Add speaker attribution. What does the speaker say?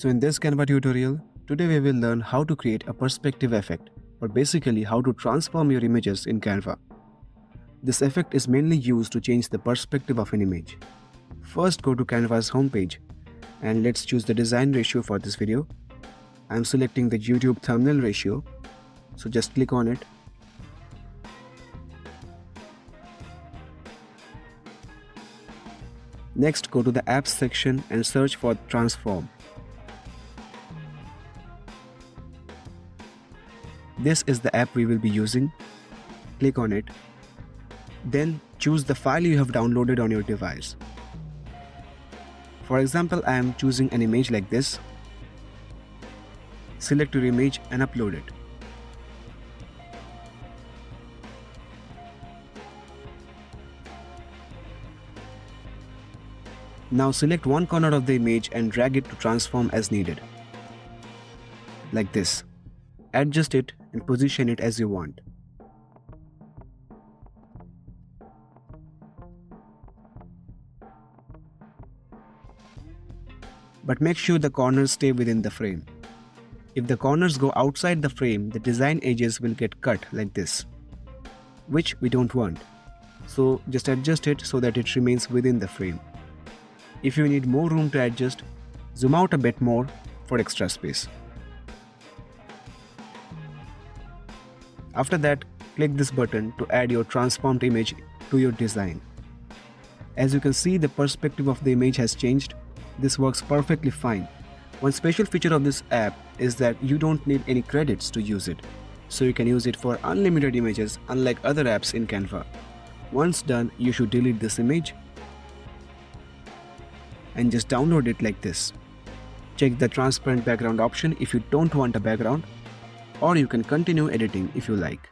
Speaker 1: So in this Canva tutorial, today we will learn how to create a perspective effect, or basically how to transform your images in Canva. This effect is mainly used to change the perspective of an image. First, go to Canva's homepage and let's choose the design ratio for this video. I am selecting the YouTube thumbnail ratio, so just click on it. Next, go to the apps section and search for transform. This is the app we will be using. Click on it. Then choose the file you have downloaded on your device. For example, I am choosing an image like this. Select your image and upload it. Now select one corner of the image and drag it to transform as needed. Like this. Adjust it and position it as you want. But make sure the corners stay within the frame. If the corners go outside the frame, the design edges will get cut like this, which we don't want. So just adjust it so that it remains within the frame. If you need more room to adjust, zoom out a bit more for extra space. After that, click this button to add your transformed image to your design. As you can see, the perspective of the image has changed. This works perfectly fine. One special feature of this app is that you don't need any credits to use it. So you can use it for unlimited images, unlike other apps in Canva. Once done, you should delete this image and just download it like this. Check the transparent background option if you don't want a background, or you can continue editing if you like.